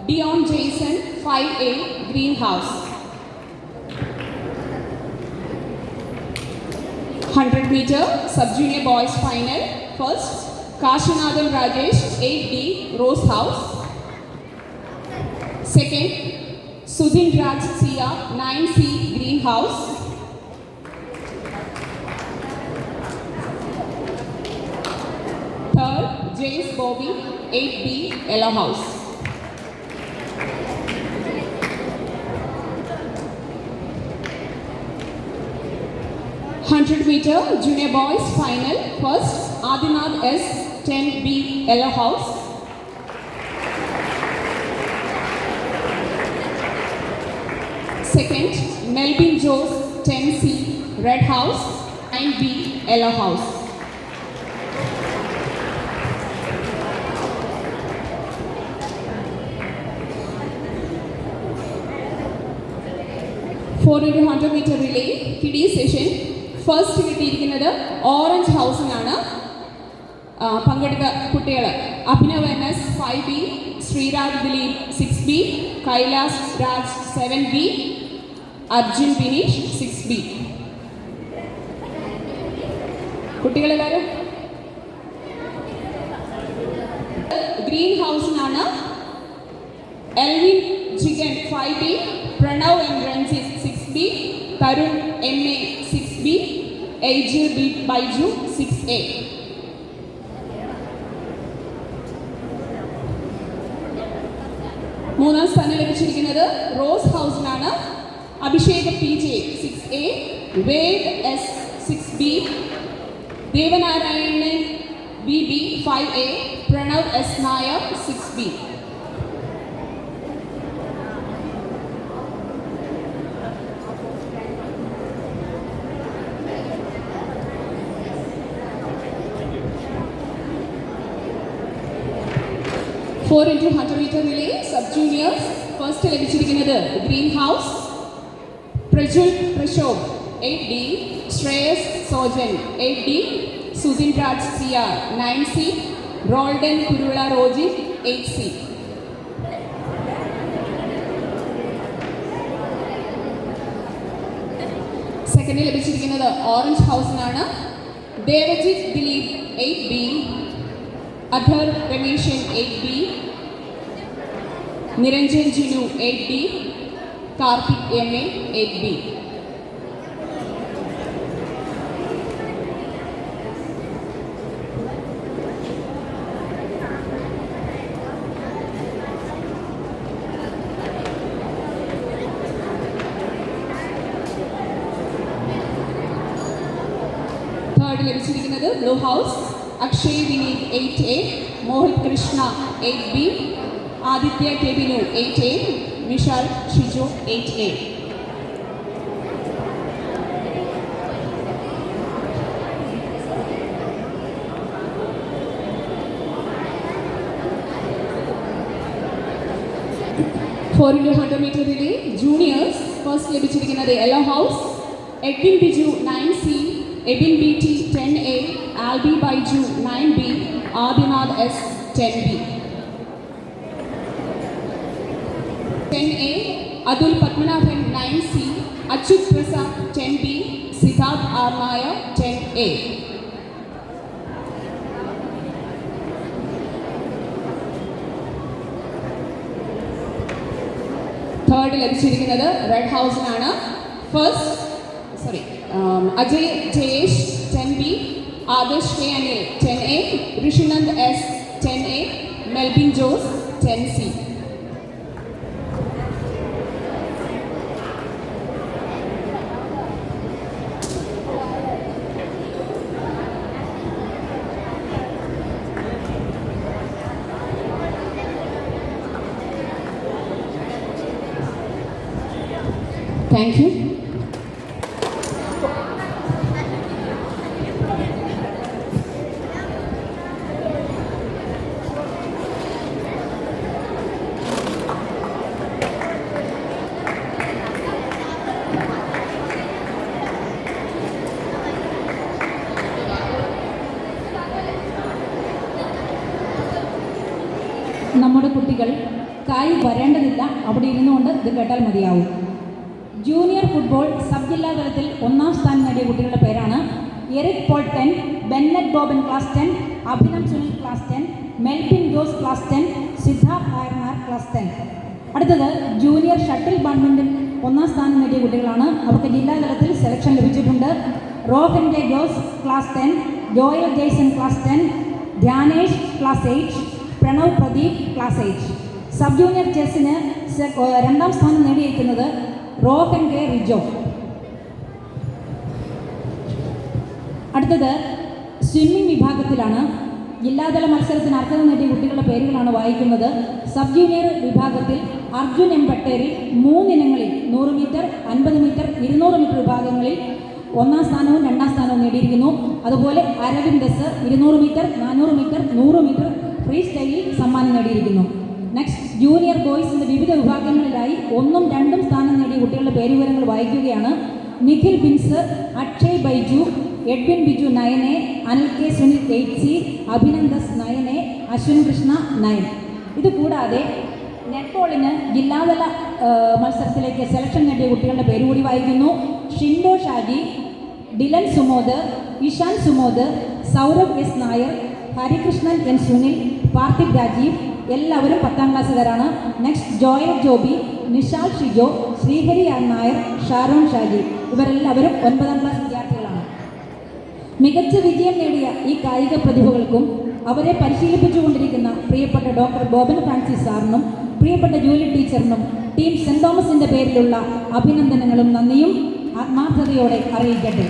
Dion Jason, 5A, Greenhouse. 100 meter sub-junior boys final. First, Kashinadam Rajesh, 8D, Rose House. Second, Sudhin Raj Sia, 9C, Greenhouse. Third, Jace Bobby, 8B, Yellow House. Hundred meter junior boys final. First, Adinath S, 10B, Yellow House. Second, Melvin Jose, 10C, Red House, 9B, Yellow House. For 100 meter relay, kiddie session. First കിട്ടിയിരിക്കുന്നത് orange ഹൗസിനാണ്. പങ്കെടുത്ത കുട്ടികൾ Abhinav N S 5B, Shreeraj Dileep 6B, Kailas Raj 7B, Arjun Vineesh 6B. കുട്ടികളെല്ലാവരും green ഹൗസിനാണ്. Elvin Jigan 5B, Pranav N Ranjith 6B, Tarun MA 6B, AJ Baiju 6A. മൂന്നാം സ്ഥാനം ലഭിച്ചിരിക്കുന്നത് rose ഹൗസിനാണ്. Abhishek PJ 6A, Ved S 6B, Devanarayanan BB 5A, Pranav S Nair 6B. Four into 100 metre relay sub juniors first ലഭിച്ചിരിക്കുന്നത് green house. Prajul Prashobh 8D, Shreyas Sojan 8D, Sudhin Raj CR 9C, Roldan Kurula Roji 8C. സെക്കൻഡിൽ ലഭിച്ചിരിക്കുന്നത് orange ഹൗസിനാണ്. Devajith Dileep 8B, Adhar Rameshan 8B, Niranjan Jinu 8D, Karthik MA 8B. Third ലഭിച്ചിരിക്കുന്നത് blue house. Akshay Vineeth 8A, Mohit Krishna 8B, Aditya Kebinu 8A, Vishal Shiju 8A. Four into 100 metre relay juniors first ലഭിച്ചിരിക്കുന്നത് yellow house. Edwin Biju 9C, Ebin BT 10A, Alby Baiju 9B, Adinath S 10B. 10A, Athul Padmanabhan 9C, Achyut Prasad 10B, Siddharth R Nair 10A. Third ലഭിച്ചിരിക്കുന്നത് red ഹൗസിനാണ്. Ajay Jayesh 10B, Adarsh K Anil 10A, Rishinand S 10A, Melbin Jose 10C. Thank you. നമ്മുടെ കുട്ടികൾ കായ് വരേണ്ടതില്ല, അവിടെ ഇരുന്നുകൊണ്ട് ഇത് കേട്ടാൽ മതിയാവും. ജൂനിയർ ഫുട്ബോൾ സബ് ജില്ലാ തലത്തിൽ 1ാം സ്ഥാനം നേടിയ കുട്ടികളുടെ പേരാണ് Eric Paul 10, Bennett Boban class 10, Abhinav Sunil class 10, Melvin Jose class 10, Siddharth Ayarnar class 10. അടുത്തത് ജൂനിയർ ഷട്ടിൽ ബാഡ്മിൻ്റൺ 1ാം സ്ഥാനം നേടിയ കുട്ടികളാണ്. അവർക്ക് ജില്ലാ തലത്തിൽ സെലക്ഷൻ ലഭിച്ചിട്ടുണ്ട്. Rohan J Jose class 10, Joel Jaison class 10, Dhyanesh class 8, Pranav Pradeep class 8. Sub junior ചെസ്സിന് 2ാം സ്ഥാനം നേടിയിരിക്കുന്നത് റോഹൻ കെ റിജോ. അടുത്തത് സ്വിമ്മിംഗ് വിഭാഗത്തിലാണ്. ജില്ലാതല മത്സരത്തിന് അർഹത നേടിയ കുട്ടികളുടെ പേരുകളാണ് വായിക്കുന്നത്. സബ് ജൂനിയർ വിഭാഗത്തിൽ അർജുൻ എം പട്ടേരി 3 ഇനങ്ങളിൽ 100 മീറ്റർ, 50 മീറ്റർ, 200 മീറ്റർ വിഭാഗങ്ങളിൽ 1ാം സ്ഥാനവും 2ാം സ്ഥാനവും നേടിയിരിക്കുന്നു. അതുപോലെ Aravind S 200 metre, 400 metre, 100 metre free സ്റ്റൈലിൽ സമ്മാനം നേടിയിരിക്കുന്നു. നെക്സ്റ്റ് ജൂനിയർ ബോയ്സിൻ്റെ വിവിധ വിഭാഗങ്ങളിലായി 1ഉം 2ഉം സ്ഥാനം നേടിയ കുട്ടികളുടെ പേരുവിവരങ്ങൾ വായിക്കുകയാണ്. Nikhil Bins, Akshay Baiju, Edwin Biju 9A, Anil K Sunil 8C, Abhinandas 9A, Ashwin Krishna 9. ഇതുകൂടാതെ നെറ്റ്ബോളിന് ജില്ലാതല മത്സരത്തിലേക്ക് സെലക്ഷൻ നേടിയ കുട്ടികളുടെ പേര് കൂടി വായിക്കുന്നു. ഷിൻഡോ ഷാജി, ഡിലൻ സുമോദ്, ഇഷാൻ സുമോദ്, സൗരഭ് എസ് നായർ, ഹരികൃഷ്ണൻ എൻ സുനിൽ, പാർത്ഥിബ് രാജീവ് എല്ലാവരും 10ാം ക്ലാസ്സുകാരാണ്. നെക്സ്റ്റ് ജോയൽ ജോബി, നിഷാൽ ഷിജോ, ശ്രീഹരി ആർ നായർ, ഷാരോൺ ഷാജി ഇവരെല്ലാവരും 9ാം ക്ലാസ് വിദ്യാർത്ഥികളാണ്. മികച്ച വിജയം നേടിയ ഈ കായിക പ്രതിഭകൾക്കും അവരെ പരിശീലിപ്പിച്ചുകൊണ്ടിരിക്കുന്ന പ്രിയപ്പെട്ട ഡോക്ടർ ബോബൻ ഫ്രാൻസിസ് സാറിനും പ്രിയപ്പെട്ട ജൂലി ടീച്ചറിനും ടീം സെൻറ് തോമസിൻ്റെ പേരിലുള്ള അഭിനന്ദനങ്ങളും നന്ദിയും ആത്മാർത്ഥതയോടെ അറിയിക്കട്ടെ.